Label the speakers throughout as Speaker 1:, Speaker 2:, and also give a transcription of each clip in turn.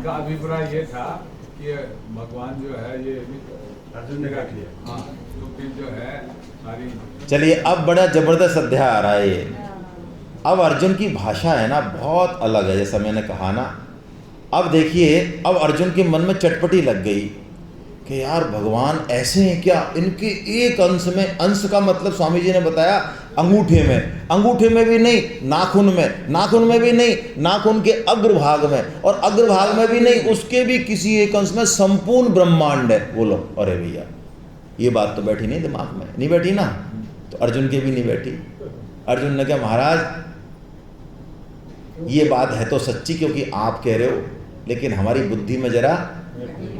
Speaker 1: इनका अभिप्राय ये था कि भगवान जो है ये अर्जुन ने रख लिया। हाँ, तो फिर जो है सारी।
Speaker 2: चलिए, अब बड़ा जबरदस्त अध्याय आ रहा है ये। अब अर्जुन की भाषा है ना बहुत अलग है, जैसा मैंने कहा ना। अब देखिए, अब अर्जुन के मन में चटपटी लग गई कि यार भगवान ऐसे हैं क्या? इनके एक अंश में, अंश का मतलब स्वामी जी ने बताया अंगूठे में, अंगूठे में भी नहीं, नाखून में, नाखून में भी नहीं, नाखून के अग्रभाग में, और अग्रभाग में भी नहीं, उसके भी किसी एक अंश में संपूर्ण ब्रह्मांड है। बोलो, अरे भैया ये बात तो बैठी नहीं दिमाग में, नहीं बैठी ना? तो अर्जुन की भी नहीं बैठी। अर्जुन ने कहा महाराज ये बात है तो सच्ची, क्योंकि आप कह रहे हो, लेकिन हमारी बुद्धि में जरा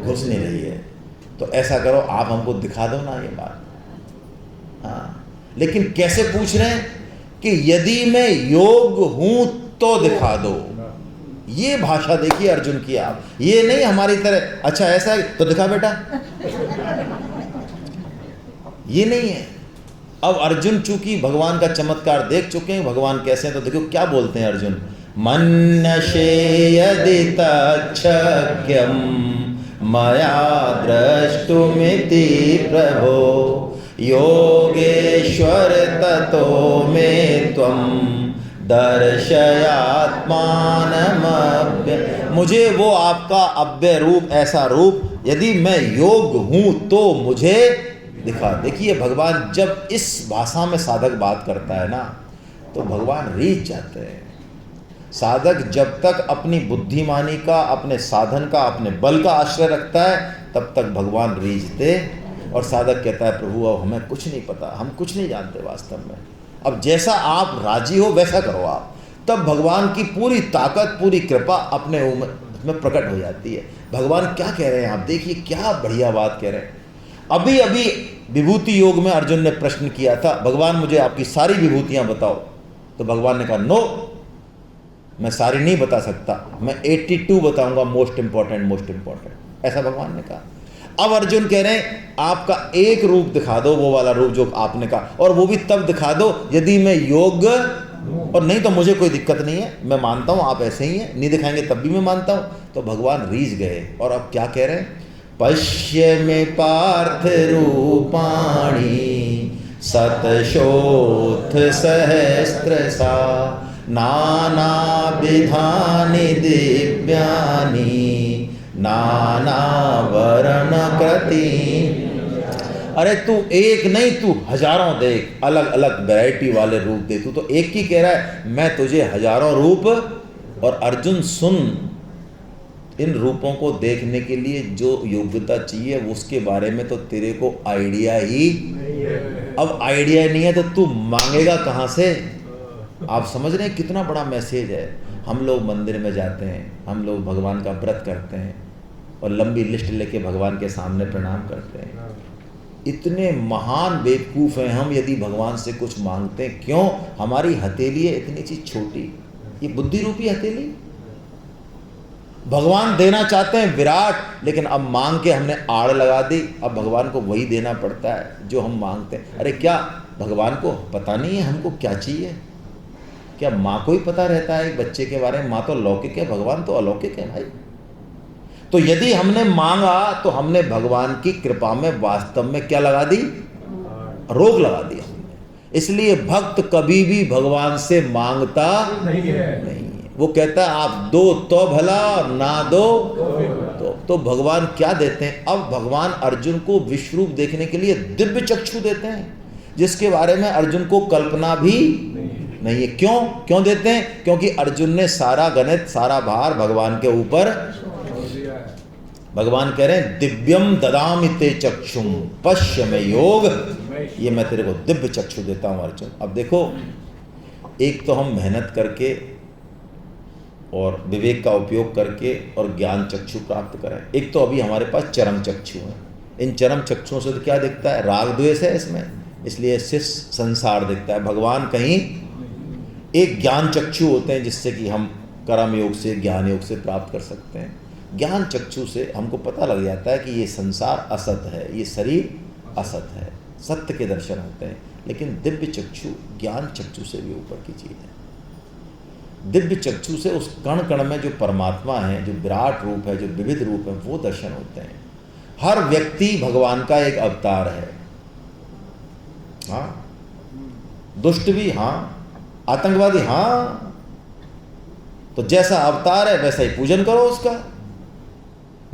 Speaker 2: घुस नहीं रही है। तो ऐसा करो, आप हमको दिखा दो ना ये बात। हाँ, लेकिन कैसे पूछ रहे हैं कि यदि मैं योग हूं तो दिखा दो। ये भाषा देखिए अर्जुन की आप, ये नहीं हमारी तरह अच्छा ऐसा है तो दिखा बेटा, ये नहीं है। अब अर्जुन चूंकि भगवान का चमत्कार देख चुके हैं, भगवान कैसे हैं, तो देखो क्या बोलते हैं अर्जुन। मन्यसे यदि तच्छक्यं मया द्रष्टुमिति प्रभो योगेश्वर ततो मे त्वं दर्शयात्मानमव्य। मुझे वो आपका अव्यय रूप, ऐसा रूप, यदि मैं योग हूं तो मुझे दिखा। देखिए भगवान जब इस भाषा में साधक बात करता है ना, तो भगवान रीझ जाते हैं। साधक जब तक अपनी बुद्धिमानी का, अपने साधन का, अपने बल का आश्रय रखता है, तब तक भगवान रीझते, और साधक कहता है प्रभु अब हमें कुछ नहीं पता, हम कुछ नहीं जानते वास्तव में, अब जैसा आप राजी हो वैसा करो आप। तब भगवान की पूरी ताकत, पूरी कृपा अपने में प्रकट हो जाती है। भगवान क्या कह रहे हैं आप देखिए, क्या बढ़िया बात कह रहे हैं। अभी अभी विभूति योग में अर्जुन ने प्रश्न किया था, भगवान मुझे आपकी सारी विभूतियां बताओ। तो भगवान ने कहा नो, मैं सारी नहीं बता सकता, मैं 82 बताऊंगा, मोस्ट इंपॉर्टेंट, ऐसा भगवान ने कहा। अब अर्जुन कह रहे हैं आपका एक रूप दिखा दो, वो वाला रूप जो आपने कहा, और वो भी तब दिखा दो यदि मैं योग, और नहीं तो मुझे कोई दिक्कत नहीं है, मैं मानता हूं आप ऐसे ही हैं, नहीं दिखाएंगे तब भी मैं मानता हूं। तो भगवान रीझ गए, और अब क्या कह रहे हैं, पश्य में पार्थ रूपाणि शतशोथ सहस्त्रसा नाना विधानि दिव्यानि नाना वर्ण कृति। अरे तू एक नहीं, तू हजारों देख, अलग अलग वैरायटी वाले रूप दे। तू तो एक ही कह रहा है, मैं तुझे हजारों रूप। और अर्जुन सुन, इन रूपों को देखने के लिए जो योग्यता चाहिए उसके बारे में तो तेरे को आइडिया ही, अब आइडिया नहीं है तो तू मांगेगा कहाँ से? आप समझ रहे हैं कितना बड़ा मैसेज है। हम लोग मंदिर में जाते हैं, हम लोग भगवान का व्रत करते हैं, और लंबी लिस्ट लेके भगवान के सामने प्रणाम करते हैं। इतने महान बेवकूफ़ हैं हम यदि भगवान से कुछ मांगते हैं। क्यों? हमारी हथेली है इतनी चीज छोटी, ये बुद्धि रूपी हथेली। भगवान देना चाहते हैं विराट, लेकिन अब मांग के हमने आड़ लगा दी, अब भगवान को वही देना पड़ता है जो हम मांगते हैं। अरे क्या भगवान को पता नहीं है हमको क्या चाहिए? क्या माँ को ही पता रहता है एक बच्चे के बारे में? माँ तो लौकिक है, भगवान तो अलौकिक है भाई। तो यदि हमने मांगा तो हमने भगवान की कृपा में वास्तव में क्या लगा दी? रोक लगा दी हमने। इसलिए भक्त कभी भी भगवान से मांगता नहीं है। वो कहता है आप दो तो भला, ना दो तो भगवान क्या देते हैं? अब भगवान अर्जुन को विश्वरूप देखने के लिए दिव्य चक्षु देते हैं, जिसके बारे में अर्जुन को कल्पना भी नहीं है। क्यों देते हैं? क्योंकि अर्जुन ने सारा गणित, सारा भार भगवान के ऊपर। भगवान कह रहे हैं दिव्यम ददामि ते चक्षुम पश्य में योग, ये मैं तेरे को दिव्य चक्षु देता हूं अर्जुन। अब देखो, एक तो हम मेहनत करके और विवेक का उपयोग करके और ज्ञान चक्षु प्राप्त करें, एक तो अभी हमारे पास चरम चक्षु हैं। इन चरम चक्षुओं से तो क्या दिखता है? राग द्वेष है इसमें, इसलिए सिर्फ संसार दिखता है। भगवान कहीं एक ज्ञान चक्षु होते हैं जिससे कि हम कर्म योग से, ज्ञान योग से प्राप्त कर सकते हैं। ज्ञान चक्षु से हमको पता लग जाता है कि ये संसार असत है, ये शरीर असत है, सत्य के दर्शन होते हैं। लेकिन दिव्य चक्षु ज्ञान चक्षु से भी ऊपर की चीज़ है। दिव्य चक्षु से उस कण कण में जो परमात्मा है, जो विराट रूप है, जो विविध रूप है, वो दर्शन होते हैं। हर व्यक्ति भगवान का एक अवतार है। हाँ, दुष्ट भी, हाँ, आतंकवादी, हाँ, तो जैसा अवतार है वैसा ही पूजन करो उसका।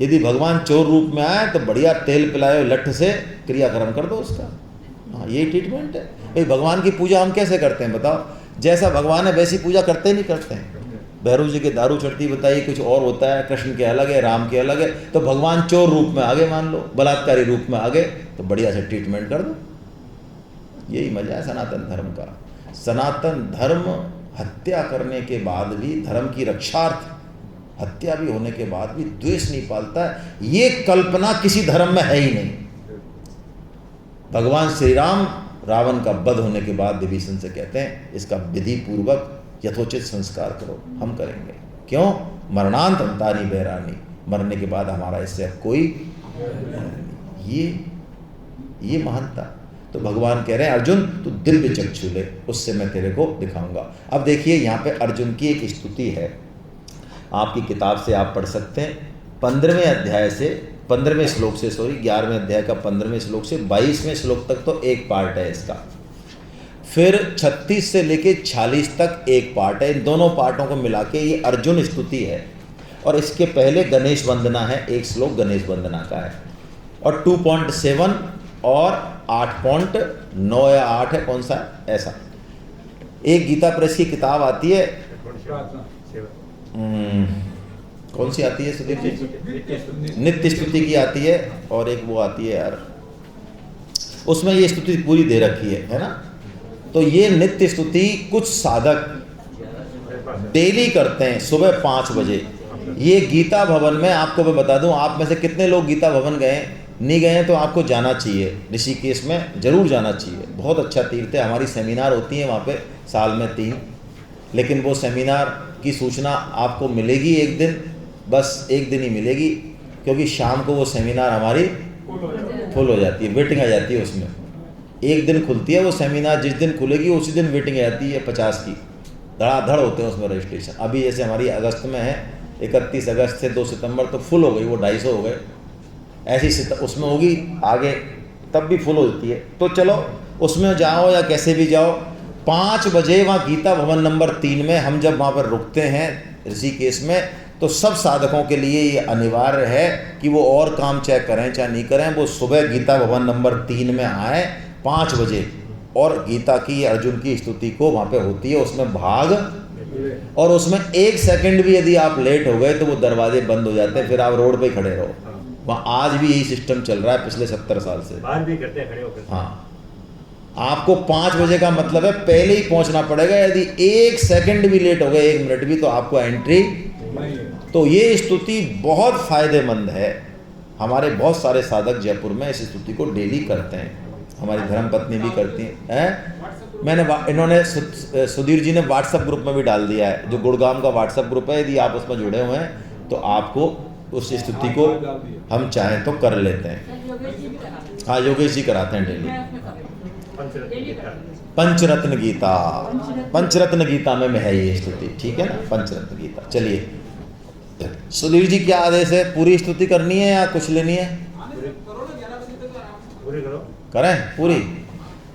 Speaker 2: यदि भगवान चोर रूप में आए तो बढ़िया तेल पिलाओ, लठ से क्रियाक्रम कर दो उसका। हाँ, यही ट्रीटमेंट है भाई। भगवान की पूजा हम कैसे करते हैं बताओ? जैसा भगवान है वैसी पूजा करते नहीं करते हैं। भैरव जी के दारू चढ़ती बताइए, कुछ और होता है, कृष्ण के अलग है, राम के अलग है। तो भगवान चोर रूप में आगे, मान लो बलात्कारी रूप में आगे, तो बढ़िया से ट्रीटमेंट कर दो। यही मजा है सनातन धर्म का। सनातन धर्म हत्या करने के बाद भी, धर्म की रक्षार्थ हत्या भी होने के बाद भी द्वेष नहीं पालता है। ये कल्पना किसी धर्म में है ही नहीं। भगवान श्री राम रावण का वध होने के बाद विभीषण से कहते हैं इसका विधि पूर्वक यथोचित संस्कार करो। हम करेंगे। क्यों? मरणांत अंतानी बैरानी, मरने के बाद हमारा इससे कोई, ये महानता। तो भगवान कह रहे हैं अर्जुन तू दिव्य चक्षु ले, उससे मैं तेरे को दिखाऊंगा। अब देखिए यहाँ पे अर्जुन की एक स्तुति है, आपकी किताब से आप पढ़ सकते हैं। 15वें अध्याय से 15वें श्लोक से 11वें अध्याय का 15वें श्लोक से 22वें श्लोक तक तो एक पार्ट है इसका। फिर 36 से लेके 46 तक एक पार्ट है। इन दोनों पार्टों को मिला के ये अर्जुन स्तुति है। और इसके पहले गणेश वंदना है, एक श्लोक गणेश वंदना का है। और 2.7 और 8.9 या 8 है, कौन सा है? ऐसा एक गीता प्रेस की किताब आती है, कौन सी आती है सुधीर जी? नित्य स्तुति की आती है। और एक वो आती है यार, उसमें ये स्तुति पूरी दे रखी है ना। तो ये नित्य स्तुति कुछ साधक डेली करते हैं सुबह 5 बजे। ये गीता भवन में, आपको मैं बता दूं, आप में से कितने लोग गीता भवन गए? नहीं गए तो आपको जाना चाहिए। ऋषिकेश में जरूर जाना चाहिए, बहुत अच्छा तीर्थ है। हमारी सेमिनार होती है वहाँ पे साल में 3, लेकिन वो सेमिनार की सूचना आपको मिलेगी एक दिन, बस एक दिन ही मिलेगी, क्योंकि शाम को वो सेमिनार हमारी फुल हो जाती है, वेटिंग आ जाती है उसमें। एक दिन खुलती है वो सेमिनार, जिस दिन खुलेगी उसी दिन वेटिंग आ जाती है 50 की, धड़ाधड़ होते हैं उसमें रजिस्ट्रेशन। अभी जैसे हमारी अगस्त में है, 31 अगस्त से 2 सितंबर तो फुल हो गई, वो 250 हो गए। ऐसी उसमें होगी आगे, तब भी फुल होती है। तो चलो उसमें जाओ या कैसे भी जाओ। 5 बजे वहाँ गीता भवन नंबर 3 में हम जब वहाँ पर रुकते हैं ऋषिकेश में, तो सब साधकों के लिए ये अनिवार्य है कि वो और काम चाहे करें चाहे नहीं करें, वो सुबह गीता भवन नंबर 3 में आए 5 बजे। और गीता की, अर्जुन की स्तुति को वहाँ पे होती है, उसमें भाग। और उसमें 1 सेकंड भी यदि आप लेट हो गए तो वो दरवाजे बंद हो जाते हैं, फिर आप रोड पे ही खड़े रहो। वहाँ आज भी यही सिस्टम चल रहा है पिछले 70 साल से।
Speaker 3: बाहर भी करते हैं खड़े होकर।
Speaker 2: हाँ, आपको 5 बजे का मतलब है पहले ही पहुंचना पड़ेगा। यदि 1 सेकंड भी लेट हो गए, 1 मिनट भी, तो आपको एंट्री। तो ये स्तुति बहुत फायदेमंद है। हमारे बहुत सारे साधक जयपुर में इस स्तुति को डेली करते हैं, हमारी धर्मपत्नी भी करती हैं। मैंने इन्होंने सुधीर जी ने व्हाट्सएप ग्रुप में भी डाल दिया है, जो गुड़गांव का व्हाट्सएप ग्रुप है। यदि आप उसमें जुड़े हुए हैं तो आपको उस स्तुति को हम चाहें तो कर लेते हैं। हाँ, योगेश जी कराते हैं डेली। पंचरत्न गीता, पंचरत्न गीता में है ये स्तुति, ठीक है ना, पंचरत्न गीता। चलिए सुधीर जी, क्या आदेश है? पूरी स्तुति करनी है या कुछ लेनी है?
Speaker 3: पूरी करो।
Speaker 2: करें पूरी?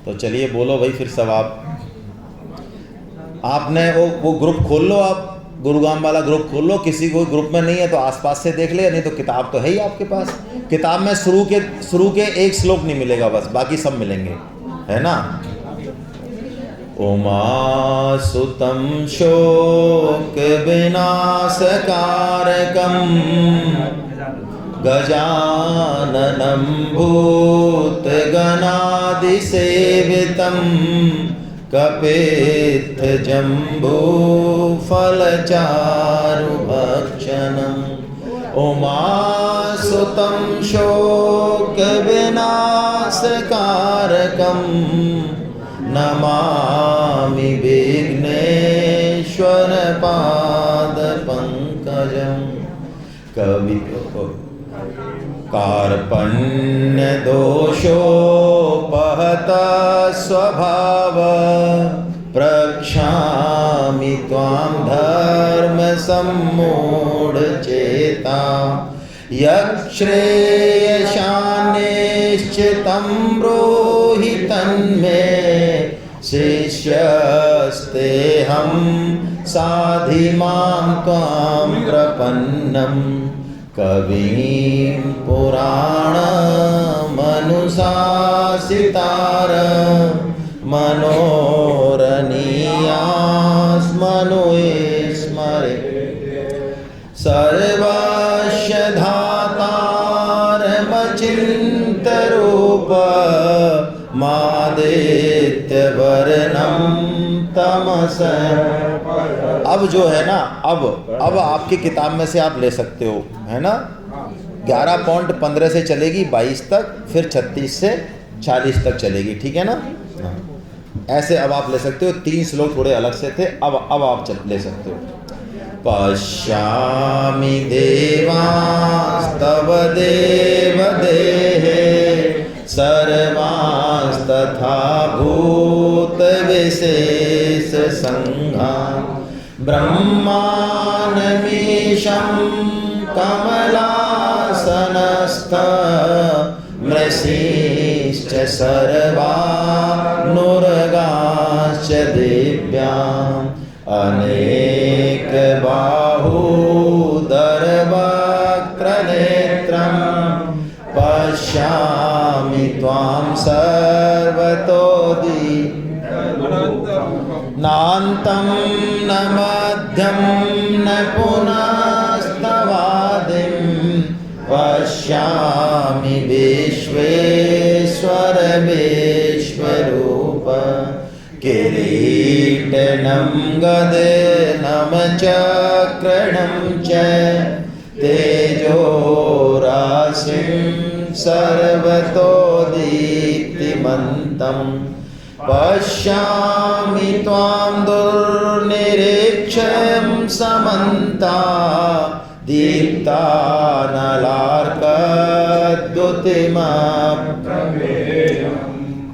Speaker 2: तो चलिए बोलो भाई, फिर सब आपने वो ग्रुप खोल लो, आप गुरुग्राम वाला ग्रुप खोल लो। किसी को ग्रुप में नहीं है तो आसपास से देख ले, नहीं तो किताब तो है ही आपके पास। किताब में शुरू के 1 श्लोक नहीं मिलेगा, बस बाकी सब मिलेंगे, है ना। उमा सुतम शोक विनाशकारकम गजाननं भूतगणादिसेवितं कपित्थजम्बूफलचारुभक्षणम् उमासुतं शोकविनाशकारकं नमामि विघ्नेश्वरपादपङ्कजं कवि कार्पण्यदोषोपहत स्वभाव प्रक्षामि त्वां धर्मसम्मूढचेता यच्छ्रेयशान्निश्चितं ब्रूहि तन्मे शिष्यस्तेऽहं साधि मां त्वां प्रपन्नं कविं पुराणमनुशासितार मनोरनीयास्मनुस्मरे सर्वस्य धातारमचिन्तरूप मादित्यवर्णं तमस। अब जो है ना, अब आपकी किताब में से आप ले सकते हो, है ना। 11.15 से चलेगी 22 तक, फिर 36 से 40 तक चलेगी, ठीक है ना। हाँ, ऐसे अब आप ले सकते हो। 3 श्लोक थोड़े अलग से थे, अब आप ले सकते हो। पश्यामि देवास्तव देवदेहे सर्वांस्तथा भूतविशेषसङ्घान् ब्रह्माण्डमीशं कमलासनस्थ मृषीश्च सर्वानुर्गाश्च दिव्याम् अनेकबाहूदरवक्त्रनेत्रं पश्यामि त्वां सर्वतोदि नान्तं न मध्यं न पुनस्तवादिं पश्यामि विश्वेश्वर विश्वरूप किरीटनं गदनं चक्रणं च तेजोराशिं सर्वतो दीप्तिमन्तं पश्यामि त्वां दुर्निरीक्ष्यं समन्ता दीप्तानलार्कद्युतिमप्रमेयम्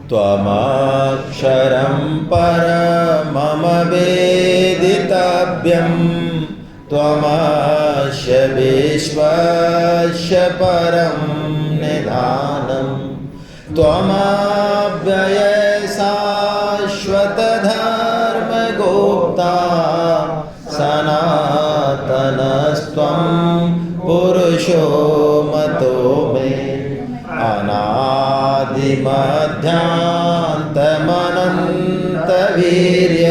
Speaker 2: त्वमक्षरं परमम वेदितव्यं त्वमस्य विश्वस्य परं निधानं त्वमव्ययः शाश्वतधर्मगोप्ता सनातनस्त्वं पुरुषो मतो मे अनादिमध्यान्तमनन्तवीर्य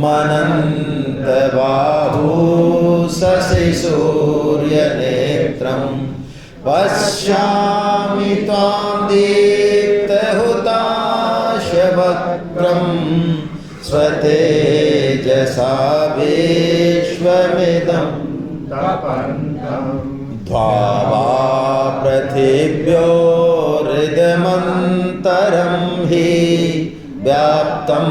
Speaker 2: मनन्तबाहु शशिसूर्यनेत्रं पश्यामि त्वां दीप्तहुताशवक्त्रं स्वतेजसा विश्वमिदं तपन्तम् द्वावा पृथिव्योरिदमन्तरं हि व्याप्तं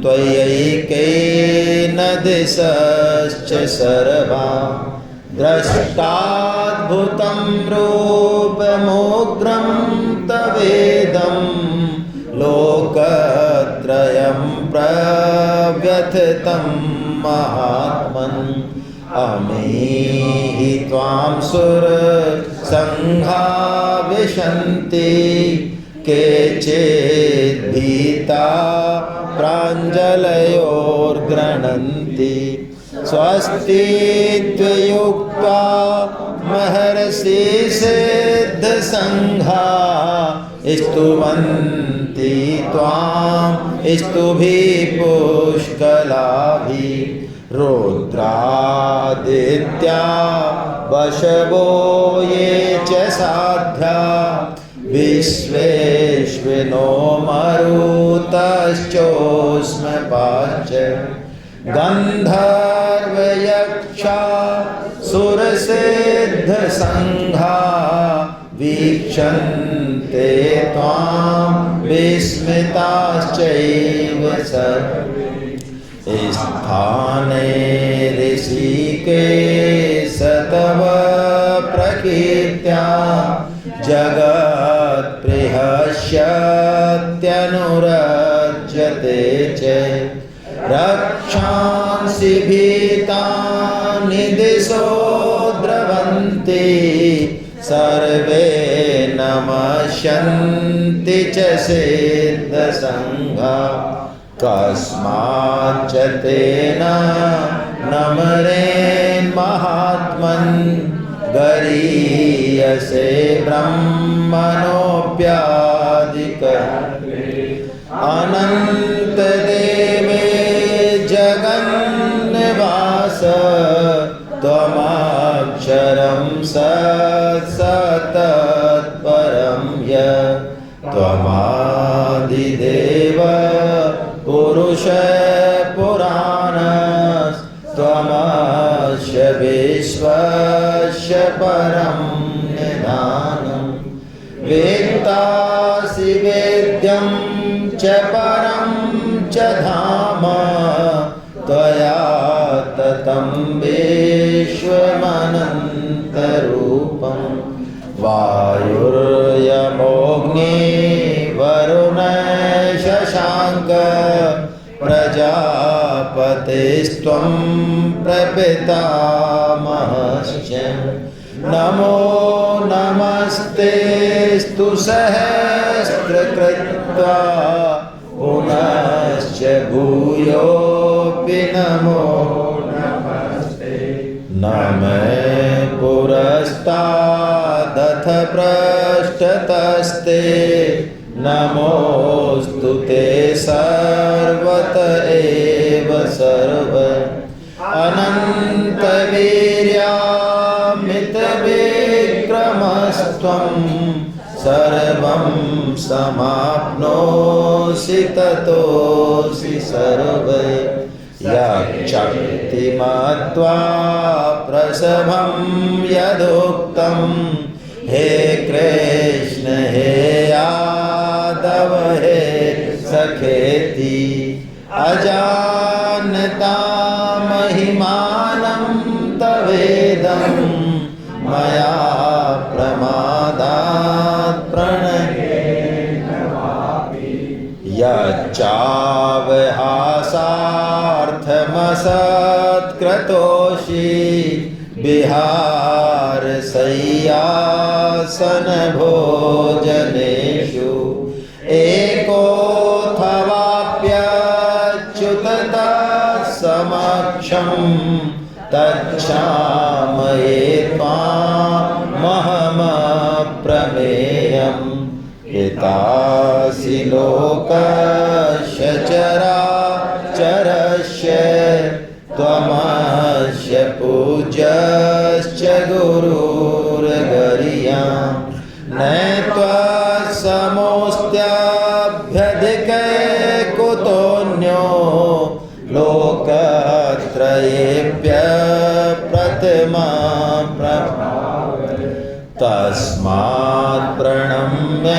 Speaker 2: त्वयैकेन दिशश्च सर्वा द्रष्टाद्भुतं रूपमुग्रं तवेदं लोकत्रयं प्रव्यथितं महात्मन् अमीहि त्वां सुरसङ्घा विशन्ति केचिद्भीता प्राञ्जलयोर्गृह्णन्ति स्वस्ति त्वयुक्त्वा महर्षि सिद्धसङ्घा स्तुवन्ति त्वां स्तुभिः पुष्कलाभिः रुद्रादित्या वशवो ये च साध्या विश्वेश्विनो मरुतश्चोष्मपाश्च गन्धर्वयक्षा सुरसिद्धसङ्घा वीक्षन्ते त्वां विस्मिताश्चैव सर्वे स्थाने ऋषिकेश तव प्रकीर्त्या जगत्प्रियस्यत्यनुरज्यते च रक्षांसि भीतानि दिशो द्रवन्ति सर्वे नमस्यन्ति च सिद्धसङ्घा कस्माच्च तेन नमरेन्महात्मन् गरीयसे ब्रह्मणोऽप्यादिक अनन्तदेवे जगन्निवास त्वमक्षरं सत्तत्परं य त्वमादिदेव पुरुष पुराणस्त्वमस्य विश्वस्य परं निधानं वेत्तासि वेद्यं च परं च धाम त्वया ततं विश्वमनन्तरूपं वायुर्यमोऽग्निर्वरुणः शशाङ्क प्रजापतिस्त्वं प्रपितामहश्च नमो नमस्तेस्तु सहस्रकृत्वा पुनश्च भूयोऽपि नमो नमस्ते न मे पुरस्तादथ पृष्ठतस्ते नमोऽस्तु ते सर्वत एव सर्व अनन्तवीर्यामितविक्रमस्त्वं सर्वं समाप्नोषि ततोऽसि सर्वै यच्चक्तिमत्वा प्रसभं यदुक्तं हे कृष्ण हे यादव हे सखेति अजानता महिमानं तवेदं मया प्रमादात् प्रणयेन वापि यच्चावहासार्थमसत्कृतोषि विहारशय्यासनभोजनेषु एकोऽथवाप्यच्युत तत्समक्षं तच्छामये त्वामहमप्रमेयं पितासि लोकस्य चराचरस्य त्वमस्य पूज्यश्च गुरुर्गरीयां न त्वत्समोऽस्त्यभ्यधिकः कुतोऽन्यो लोकत्रयेऽप्यप्रथमा तस्मात् प्रणम्य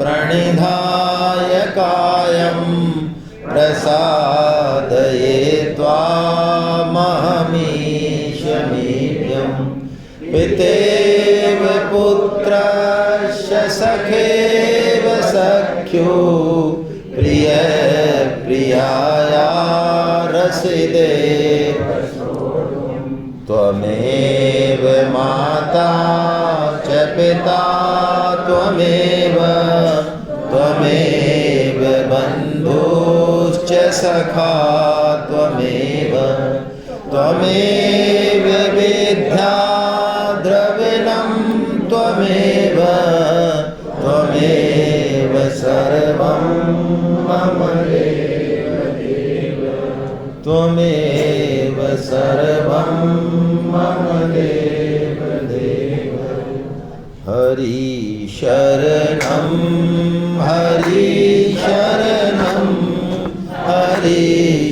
Speaker 2: प्रणिधाय कायं प्रसादये त्वामहमीशमीड्यं पितेव पुत्रस्य सखेव सख्यो प्रिय प्रियाया रसिदे त्वमेव माता च पिता त्वमेव त्वमेव बन्धुश्च सखा त्वमेव त्वमेव विद्या द्रविणं त्वमेव त्वमेव सर्वं मम देव त्वमेव सर्वं मम देव हरि शरणं हरि शरणं हरि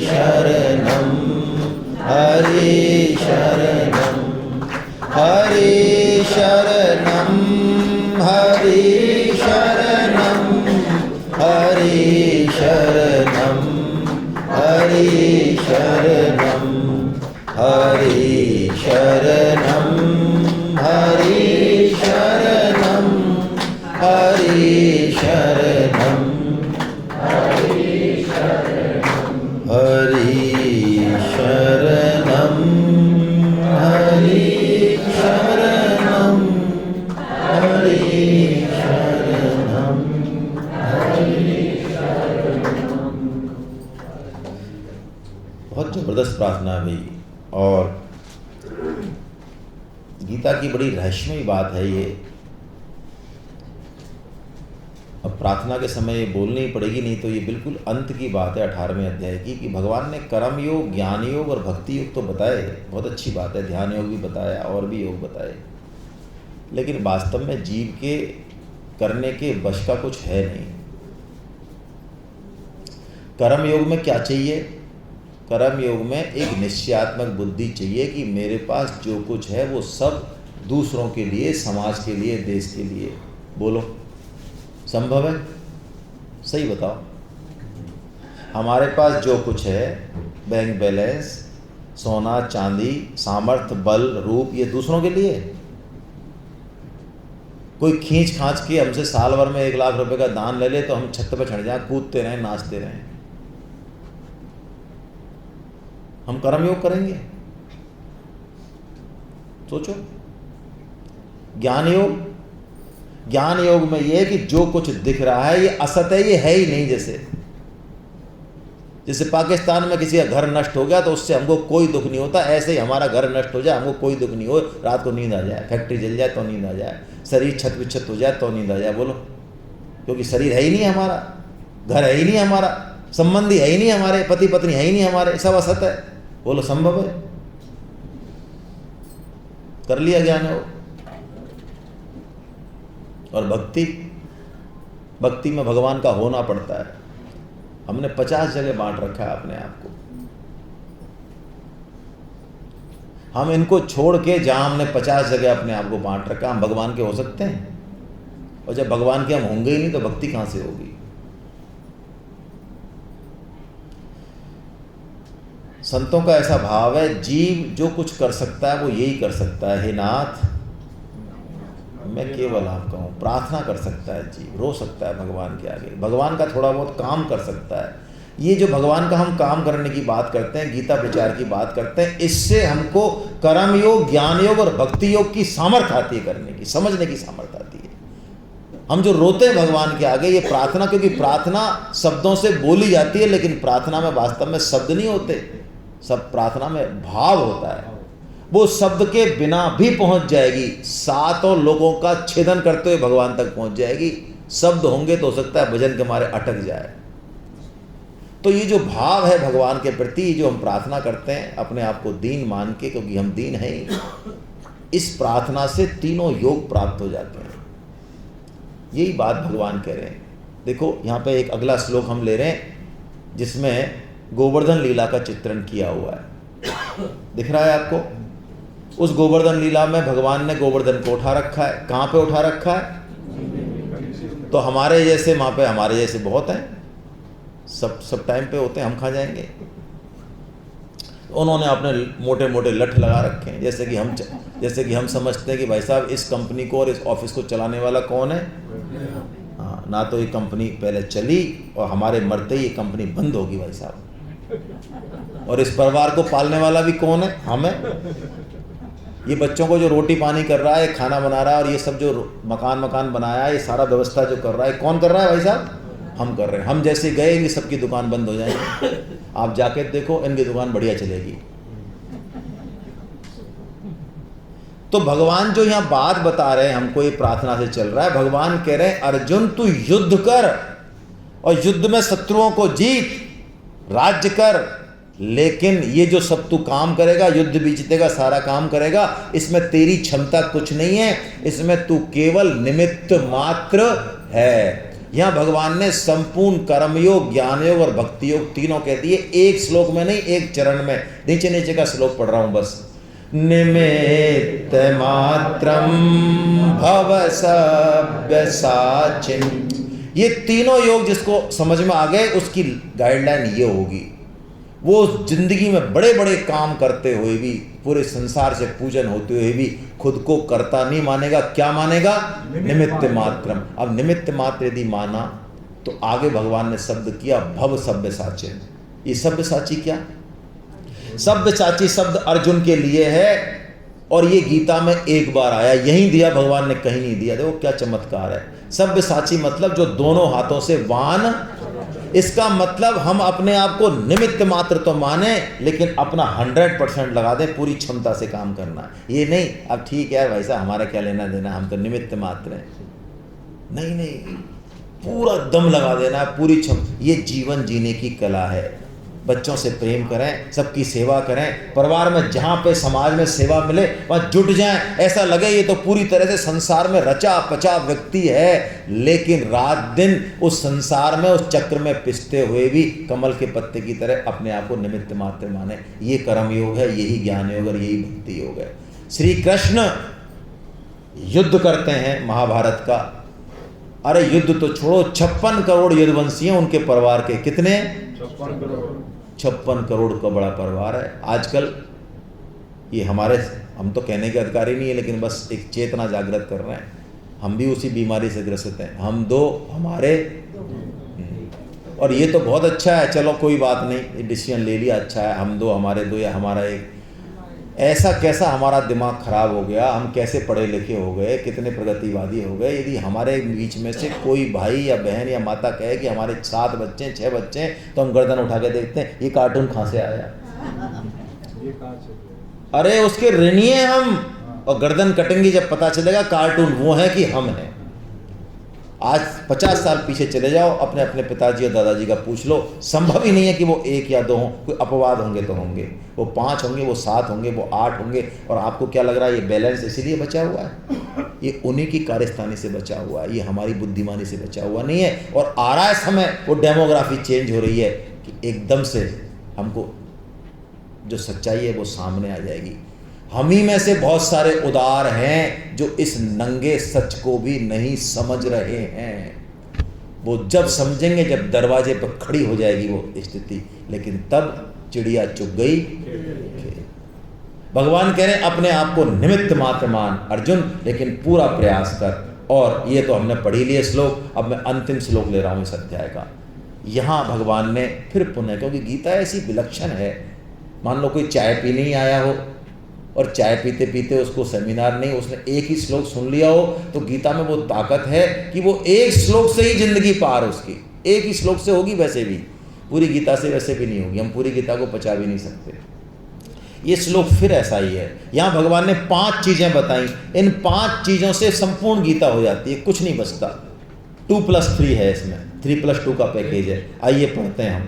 Speaker 2: शरणं हरि शरणं हरि शरणं हरि शरणं हरि शरणं हरि शरणं हरि शरणं हरि शरणं हरि शरणं हरि शरणं हरि ज़बरदस्त प्रार्थना है भाई। और गीता की बड़ी रहस्यमयी बात है ये। अब प्रार्थना के समय ये बोलनी ही पड़ेगी, नहीं तो ये बिल्कुल अंत की बात है 18वें अध्याय की, कि भगवान ने कर्म योग, ज्ञान योग और भक्ति योग तो बताए, बहुत अच्छी बात है, ध्यान योग भी बताया और भी योग बताए, लेकिन वास्तव में जीव के करने के वश का कुछ है नहीं। कर्म योग में क्या चाहिए? कर्म योग में एक निश्चयात्मक बुद्धि चाहिए कि मेरे पास जो कुछ है वो सब दूसरों के लिए, समाज के लिए, देश के लिए। बोलो, संभव है? सही बताओ। हमारे पास जो कुछ है, बैंक बैलेंस, सोना चांदी, सामर्थ्य, बल, रूप, ये दूसरों के लिए? कोई खींच खांच के हमसे साल भर में 1 लाख रुपए का दान ले ले तो हम छत पे चढ़ जाएं, कूदते रहें, नाचते रहें? हम कर्म योग करेंगे? सोचो। ज्ञान योग, ज्ञान योग में यह है कि जो कुछ दिख रहा है ये असत है, ये है ही नहीं। जैसे पाकिस्तान में किसी का घर नष्ट हो गया तो उससे हमको कोई दुख नहीं होता, ऐसे ही हमारा घर नष्ट हो जाए हमको कोई दुख नहीं हो। रात को नींद आ जाए, फैक्ट्री जल जाए तो नींद आ जाए, शरीर छत विच्छत हो जाए तो नींद आ जाए। बोलो, क्योंकि शरीर है ही नहीं हमारा, घर है ही नहीं हमारा, संबंधी है ही नहीं हमारे, पति पत्नी है ही नहीं हमारे, सब असत है। बोलो, संभव है? कर लिया ज्ञान योग। और भक्ति, भक्ति में भगवान का होना पड़ता है। हमने 50 जगह बांट रखा है अपने आप को। हम इनको छोड़ के जहां हमने 50 जगह अपने आप को बांट रखा, हम भगवान के हो सकते हैं? और जब भगवान के हम होंगे ही नहीं तो भक्ति कहां से होगी? संतों का ऐसा भाव है, जीव जो कुछ कर सकता है वो यही कर सकता है। हे नाथ, मैं केवल आपका हूँ। प्रार्थना कर सकता है जीव, रो सकता है भगवान के आगे, भगवान का थोड़ा बहुत काम कर सकता है। ये जो भगवान का हम काम करने की बात करते हैं, गीता विचार की बात करते हैं, इससे हमको कर्म योग, ज्ञान योग और भक्ति योग की सामर्थ्य आती है, करने की, समझने की सामर्थ्य आती है। हम जो रोते हैं भगवान के आगे, ये प्रार्थना, क्योंकि प्रार्थना शब्दों से बोली जाती है, लेकिन प्रार्थना में वास्तव में शब्द नहीं होते, सब प्रार्थना में भाव होता है। वो शब्द के बिना भी पहुंच जाएगी, 7 लोगों का छेदन करते हुए भगवान तक पहुंच जाएगी। शब्द होंगे तो हो सकता है भजन के मारे अटक जाए। तो ये जो भाव है भगवान के प्रति, जो हम प्रार्थना करते हैं अपने आप को दीन मान के, क्योंकि हम दीन हैं, इस प्रार्थना से तीनों योग प्राप्त हो जाते हैं। यही बात भगवान कह रहे हैं। देखो यहाँ पे एक अगला श्लोक हम ले रहे हैं जिसमें गोवर्धन लीला का चित्रण किया हुआ है, दिख रहा है आपको? उस गोवर्धन लीला में भगवान ने गोवर्धन को उठा रखा है। कहाँ पे उठा रखा है? तो हमारे जैसे, वहाँ पे हमारे जैसे बहुत हैं, सब टाइम पे होते हैं, हम खा जाएंगे। उन्होंने अपने मोटे मोटे लठ लगा रखे हैं, जैसे कि हम समझते हैं कि भाई साहब इस कंपनी को और इस ऑफिस को चलाने वाला कौन है? हाँ, ना तो ये कंपनी पहले चली और हमारे मरते ही ये कंपनी बंद होगी भाई साहब। और इस परिवार को पालने वाला भी कौन है? हम है। ये बच्चों को जो रोटी पानी कर रहा है, खाना बना रहा है, और ये सब जो मकान बनाया है, ये सारा व्यवस्था जो कर रहा है, कौन कर रहा है भाई साहब? हम कर रहे हैं। हम जैसे गए इनकी सबकी दुकान बंद हो जाएगी। आप जाके देखो, इनकी दुकान बढ़िया चलेगी। तो भगवान जो यहाँ बात बता रहे हैं हमको, ये प्रार्थना से चल रहा है। भगवान कह रहे हैं, अर्जुन तू युद्ध कर और युद्ध में शत्रुओं को जीत, राज्य कर, लेकिन ये जो सब तू काम करेगा, युद्ध भी जीतेगा, सारा काम करेगा, इसमें तेरी क्षमता कुछ नहीं है, इसमें तू केवल निमित्त मात्र है। यहां भगवान ने संपूर्ण कर्मयोग, ज्ञान योग और भक्ति योग तीनों कह दिए, एक श्लोक में नहीं, एक चरण में। नीचे नीचे का श्लोक पढ़ रहा हूं बस। निमित्त मात्रम भव सव्यसाचिन। ये तीनों योग जिसको समझ में आ गए, उसकी गाइडलाइन ये होगी। वो जिंदगी में बड़े बड़े काम करते हुए भी, पूरे संसार से पूजन होते हुए भी खुद को कर्ता नहीं मानेगा। क्या मानेगा? निमित्त मात्रम। अब निमित्त मात्र यदि माना तो आगे भगवान ने शब्द किया भव सव्यसाची। ये सव्यसाची क्या? सव्यसाची शब्द अर्जुन के लिए है और ये गीता में एक बार आया, यहीं दिया भगवान ने, कहीं नहीं दिया। देखो क्या चमत्कार है। सब्यसाची मतलब जो दोनों हाथों से वान, इसका मतलब हम अपने आप को निमित्त मात्र तो माने, लेकिन अपना 100% लगा दें, पूरी क्षमता से काम करना। ये नहीं अब ठीक है भाई साहब हमारा क्या लेना देना, हम तो निमित्त मात्र हैं। नहीं नहीं, पूरा दम लगा देना, पूरी क्षमता। ये जीवन जीने की कला है। बच्चों से प्रेम करें, सबकी सेवा करें, परिवार में जहाँ पे समाज में सेवा मिले वहाँ जुट जाएं। ऐसा लगे ये तो पूरी तरह से संसार में रचा पचा व्यक्ति है, लेकिन रात दिन उस संसार में, उस चक्र में पिसते हुए भी कमल के पत्ते की तरह अपने आप को निमित्त मात्र माने। ये कर्म योग है, यही ज्ञान योग और यही भक्ति योग है। श्री कृष्ण युद्ध करते हैं महाभारत का। अरे युद्ध तो छोड़ो, 56 करोड़ यदुवंशी हैं उनके परिवार के। कितने? 56 करोड़ का बड़ा परिवार है। आजकल ये हमारे, हम तो कहने के अधिकारी नहीं है, लेकिन बस एक चेतना जागृत कर रहे हैं। हम भी उसी बीमारी से ग्रसित हैं। हम दो, हमारे। और ये तो बहुत अच्छा है, चलो कोई बात नहीं, डिसीजन ले लिया, अच्छा है। हम दो, हमारे दो, या हमारा एक। ऐसा कैसा हमारा दिमाग खराब हो गया, हम कैसे पढ़े लिखे हो गए, कितने प्रगतिवादी हो गए। यदि हमारे बीच में से कोई भाई या बहन या माता कहे कि हमारे 7 बच्चे 6 बच्चे, तो हम गर्दन उठा के देखते हैं ये कार्टून कहाँ से आया,
Speaker 1: ये कहाँ से?
Speaker 2: अरे उसके ऋणी हैं हम। और गर्दन कटेंगे जब पता चलेगा कार्टून वो है कि हम हैं। आज 50 साल पीछे चले जाओ, अपने अपने पिताजी और दादाजी का पूछ लो, संभव ही नहीं है कि वो 1 या 2 हों। कोई अपवाद होंगे तो होंगे, वो 5 होंगे, वो 7 होंगे, वो 8 होंगे। और आपको क्या लग रहा है ये बैलेंस इसीलिए बचा हुआ है? ये उन्हीं की कार्यस्थानी से बचा हुआ है, ये हमारी बुद्धिमानी से बचा हुआ नहीं है। और आ रहा है समय, वो डेमोग्राफी चेंज हो रही है कि एकदम से हमको जो सच्चाई है वो सामने आ जाएगी। हम ही में से बहुत सारे उदार हैं जो इस नंगे सच को भी नहीं समझ रहे हैं। वो जब समझेंगे जब दरवाजे पर खड़ी हो जाएगी वो स्थिति, लेकिन तब चिड़िया चुग गई। भगवान कह रहे हैं अपने आप को निमित्त मात्र मान अर्जुन, लेकिन पूरा प्रयास कर। और ये तो हमने पढ़ी लिए श्लोक, अब मैं अंतिम श्लोक ले रहा हूँ इस अध्याय का। यहाँ भगवान ने फिर पुनः, क्योंकि गीता ऐसी विलक्षण है, मान लो कोई चाय पीने ही आया हो और चाय पीते पीते उसको सेमिनार नहीं, उसने एक ही श्लोक सुन लिया हो, तो गीता में वो ताकत है कि वो एक श्लोक से ही जिंदगी पार, उसकी एक ही श्लोक से होगी। वैसे भी पूरी गीता से वैसे भी नहीं होगी, हम पूरी गीता को पचा भी नहीं सकते। ये श्लोक फिर ऐसा ही है। यहाँ भगवान ने 5 चीज़ें बताई, इन 5 चीज़ों से संपूर्ण गीता हो जाती है, कुछ नहीं बचता। 2+3 है इसमें, 3+2 का पैकेज है। आइए पढ़ते हैं हम।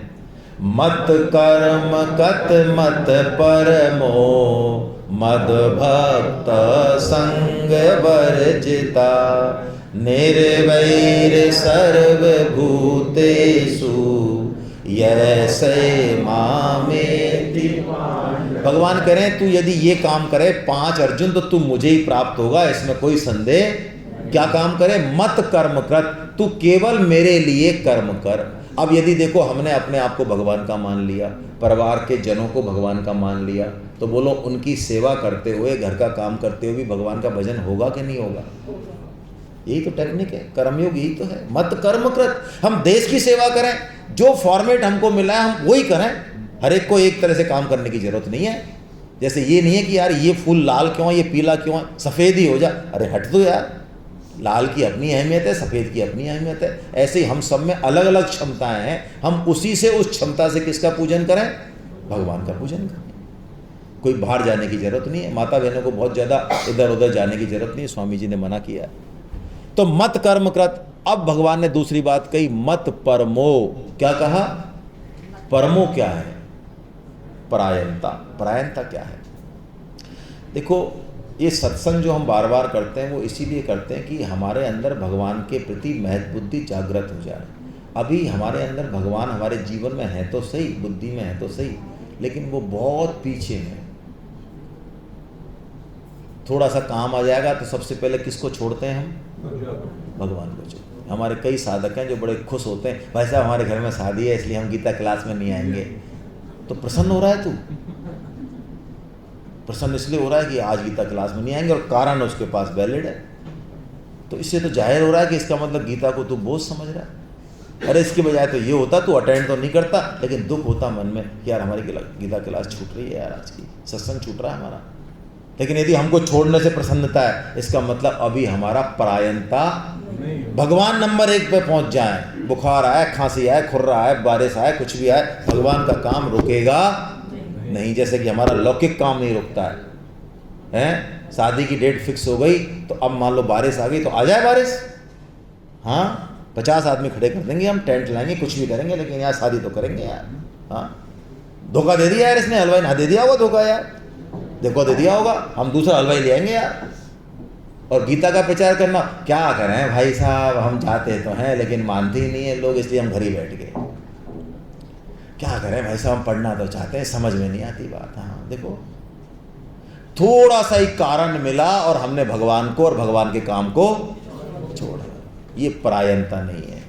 Speaker 2: मत कर्म कत मत परमो, मद भक्त संग वर्जिता, निर्वैर सर्वभूतेषु यैसे मामेति। भगवान कह रहे हैं तू यदि ये काम करे 5 अर्जुन, तो तू मुझे ही प्राप्त होगा, इसमें कोई संदेह। क्या काम करे? मत कर्म कृत, तू केवल मेरे लिए कर्म कर। अब यदि देखो हमने अपने आप को भगवान का मान लिया, परिवार के जनों को भगवान का मान लिया, तो बोलो उनकी सेवा करते हुए, घर का काम करते हुए भी भगवान का भजन होगा कि नहीं होगा? यही तो टेक्निक है, कर्मयोग यही तो है। मत कर्म कृत, हम देश की सेवा करें, जो फॉर्मेट हमको मिला है हम वही करें। हर एक को एक तरह से काम करने की जरूरत नहीं है। जैसे ये नहीं है कि यार ये फूल लाल क्यों है, ये पीला क्यों है, सफ़ेद ही हो जा। अरे हट दो यार, लाल की अपनी अहमियत है, सफ़ेद की अपनी अहमियत है। ऐसे ही हम सब में अलग अलग क्षमताएं हैं, हम उसी से, उस क्षमता से किसका पूजन करें? भगवान का पूजन करें। कोई बाहर जाने की जरूरत नहीं है, माता बहनों को बहुत ज़्यादा इधर उधर जाने की जरूरत नहीं है, स्वामी जी ने मना किया है। तो मत कर्म कृत। अब भगवान ने दूसरी बात कही, मत परमो। क्या कहा? परमो क्या है? परायणता। परायणता क्या है? देखो ये सत्संग जो हम बार बार करते हैं वो इसीलिए करते हैं कि हमारे अंदर भगवान के प्रति महत्व बुद्धि जागृत हो जाए। अभी हमारे अंदर भगवान हमारे जीवन में है तो सही, बुद्धि में है तो सही, लेकिन वो बहुत पीछे है। थोड़ा सा काम आ जाएगा तो सबसे पहले किसको छोड़ते हैं हम? भगवान को छोड़ते। हमारे कई साधक हैं जो बड़े खुश होते हैं, भाई साहब हमारे घर में शादी है इसलिए हम गीता क्लास में नहीं आएंगे। तो प्रसन्न हो रहा है तू? प्रसन्न इसलिए हो रहा है कि आज गीता क्लास में नहीं आएंगे और कारण उसके पास वैलिड है, तो इससे तो जाहिर हो रहा है कि इसका मतलब गीता को तू बोझ समझ रहा है। अरे इसके बजाय तो ये होता, तू अटेंड तो नहीं करता, लेकिन दुख होता मन में कि यार हमारी गीता क्लास छूट रही है, यार आज की सत्संग छूट रहा है हमारा। लेकिन यदि हमको छोड़ने से प्रसन्नता है, इसका मतलब अभी हमारा परायणता
Speaker 1: नहीं हो।
Speaker 2: भगवान नंबर 1 पे पहुंच जाए। बुखार आए, खांसी आए, खुर्रा आए, बारिश आए, कुछ भी आए, भगवान का काम रुकेगा नहीं। जैसे कि हमारा लौकिक काम नहीं रुकता है। शादी की डेट फिक्स हो गई तो अब मान लो बारिश आ गई तो आ जाए बारिश, हाँ 50 आदमी खड़े कर देंगे, हम टेंट लाएंगे, कुछ भी करेंगे, लेकिन यार शादी तो करेंगे यार। हाँ धोखा दे दिया यार इसने, हलवाई ना दे दिया होगा धोखा यार, देखो दे दिया होगा, हम दूसरा हलवाई ले आएंगे यार। और गीता का प्रचार करना, क्या करें भाई साहब, हम चाहते तो हैं लेकिन मानते ही नहीं है लोग, इसलिए हम घर ही बैठ गए। क्या करें भाई साहब, हम पढ़ना तो चाहते हैं, समझ में नहीं आती बात। हाँ देखो थोड़ा सा ही कारण मिला और हमने भगवान को और भगवान के काम को छोड़ा। ये परायणता नहीं है।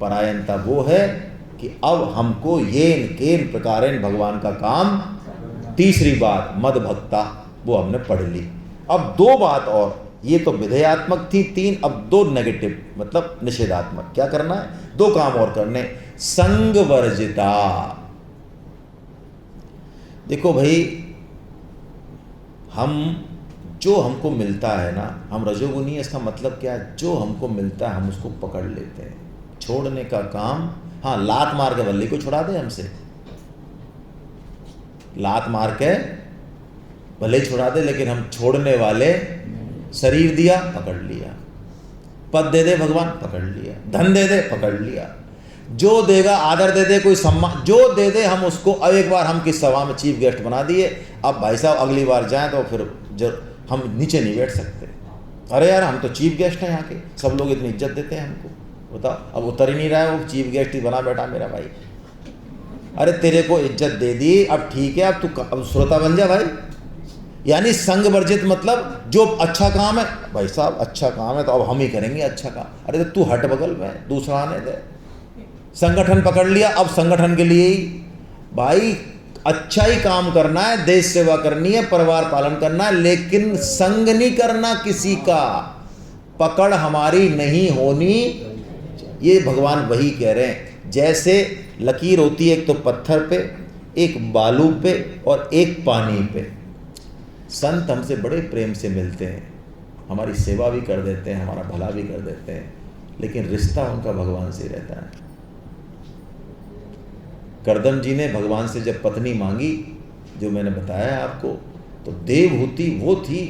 Speaker 2: परायणता वो है कि अब हमको येन केन प्रकारेण भगवान का काम, तीसरी बात मद भक्ता, वो हमने पढ़ ली। अब 2 बात और, ये तो विधेयात्मक थी 3, अब 2 नेगेटिव मतलब निषेधात्मक। क्या करना है? 2 काम और करने। संग वर्जिता। देखो भाई, हम जो हमको मिलता है ना, हम रजोगुनी है, इसका मतलब क्या है? जो हमको मिलता है हम उसको पकड़ लेते हैं। छोड़ने का काम, हाँ लात मार के बल्ली को छुड़ा दे हमसे, लात मार के भले ही छुड़ा दे, लेकिन हम छोड़ने वाले। शरीर दिया, पकड़ लिया, पद दे दे भगवान, पकड़ लिया, धन दे दे, पकड़ लिया, जो देगा आदर दे दे, कोई सम्मान जो दे दे हम उसको। अब एक बार हम किस सभा में चीफ गेस्ट बना दिए, अब भाई साहब अगली बार जाएं तो फिर हम नीचे नहीं बैठ सकते। अरे यार हम तो चीफ गेस्ट हैं यहाँ के, सब लोग इतनी इज्जत देते हैं हमको, बताओ अब उतर ही नहीं रहा है वो चीफ गेस्ट ही बना बैठा मेरा भाई। अरे तेरे को इज्जत दे दी, अब ठीक है, अब तू अब श्रोता बन जा भाई। यानी संग वर्जित मतलब जो अच्छा काम है भाई साहब, अच्छा काम है तो अब हम ही करेंगे अच्छा काम। अरे तो तू हट बगल में, दूसरा आने दे। संगठन पकड़ लिया, अब संगठन के लिए ही भाई अच्छा ही काम करना है, देश सेवा करनी है, परिवार पालन करना है, लेकिन संग नहीं करना किसी का, पकड़ हमारी नहीं होनी। ये भगवान वही कह रहे हैं। जैसे लकीर होती है एक तो पत्थर पे, एक बालू पे और एक पानी पे। संत हमसे बड़े प्रेम से मिलते हैं, हमारी सेवा भी कर देते हैं, हमारा भला भी कर देते हैं, लेकिन रिश्ता उनका भगवान से रहता है। करदम जी ने भगवान से जब पत्नी मांगी, जो मैंने बताया आपको, तो देवहूति वो थी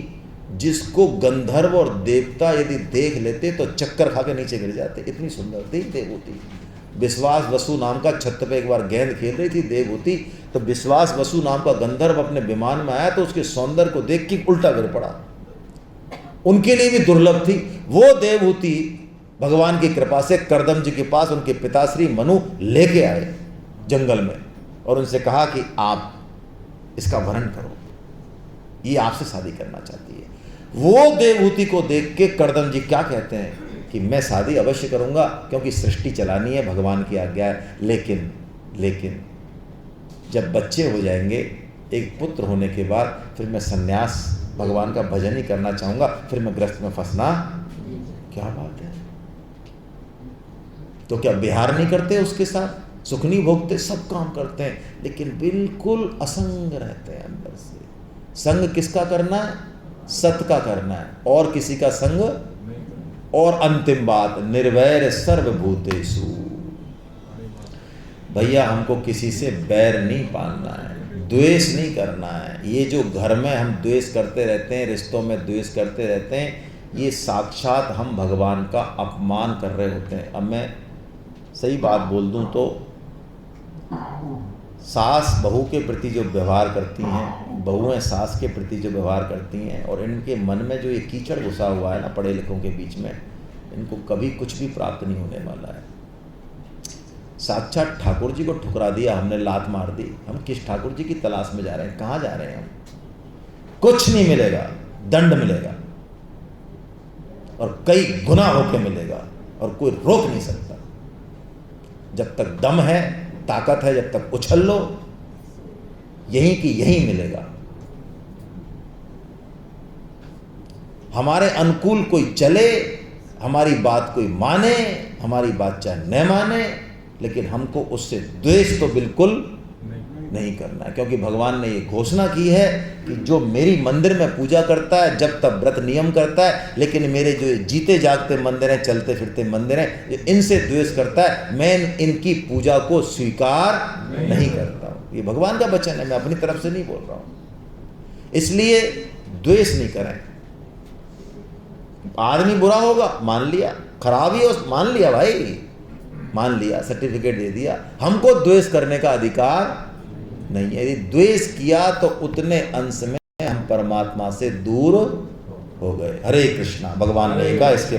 Speaker 2: जिसको गंधर्व और देवता यदि देख लेते तो चक्कर खा के नीचे गिर जाते, इतनी सुंदर थी देवहूति। विश्वास वसु नाम का छत पे एक बार गेंद खेल रही थी देवहूति, तो विश्वास वसु नाम का गंधर्व अपने विमान में आया तो उसके सौंदर्य को देख के उल्टा गिर पड़ा। उनके लिए भी दुर्लभ थी वो देवहूति। भगवान की कृपा से करदम जी के पास उनके पिताश्री मनु लेके आए जंगल में और उनसे कहा कि आप इसका वरण करो, ये आपसे शादी करना चाहती है। वो देवहूति को देख के करदम जी क्या कहते हैं कि मैं शादी अवश्य करूंगा, क्योंकि सृष्टि चलानी है, भगवान की आज्ञा है, लेकिन जब बच्चे हो जाएंगे, एक पुत्र होने के बाद फिर मैं सन्यास, भगवान का भजन ही करना चाहूंगा, फिर मैं ग्रस्त में फंसना। क्या बात है? तो क्या विहार नहीं करते उसके साथ, सुख नहीं भोगते, सब काम करते हैं, लेकिन बिल्कुल असंग रहते हैं अंदर से। संग किसका करना है? सत का करना है, और किसी का संग। और अंतिम बात, निर्वैर सर्वभूतेषु। भैया हमको किसी से बैर नहीं पालना है, द्वेष नहीं करना है। ये जो घर में हम द्वेष करते रहते हैं, रिश्तों में द्वेष करते रहते हैं, ये साक्षात हम भगवान का अपमान कर रहे होते हैं। अब मैं सही बात बोल दूं तो सास बहू के प्रति जो व्यवहार करती हैं, बहुएं सास के प्रति जो व्यवहार करती हैं, और इनके मन में जो ये कीचड़ घुसा हुआ है ना पढ़े लिखों के बीच में, इनको कभी कुछ भी प्राप्त नहीं होने वाला है। साक्षात ठाकुर जी को ठुकरा दिया हमने, लात मार दी। हम किस ठाकुर जी की तलाश में जा रहे हैं? कहाँ जा रहे हैं हम? कुछ नहीं मिलेगा, दंड मिलेगा, और कई गुना होके मिलेगा, और कोई रोक नहीं सकता। जब तक दम है, ताकत है, जब तक उछल लो, यहीं की यहीं मिलेगा। हमारे अनुकूल कोई चले, हमारी बात कोई माने, हमारी बात चाहे न माने, लेकिन हमको उससे द्वेष तो बिल्कुल नहीं करना है, क्योंकि भगवान ने ये घोषणा की है कि जो मेरी मंदिर में पूजा करता है, जब तक व्रत नियम करता है, लेकिन मेरे जो जीते जागते मंदिर हैं, चलते फिरते मंदिर हैं, जो इनसे द्वेष करता है, मैं इनकी पूजा को स्वीकार नहीं करता हूँ। ये भगवान का वचन है, मैं अपनी तरफ से नहीं बोल रहा हूँ। इसलिए द्वेष नहीं करें। आदमी बुरा होगा, मान लिया, खराब ही हो, मान लिया भाई, मान लिया, सर्टिफिकेट दे दिया, हमको द्वेष करने का अधिकार नहीं है। यदि द्वेष किया तो उतने अंश में हम परमात्मा से दूर हो गए। हरे कृष्णा। भगवान ने कहा इसके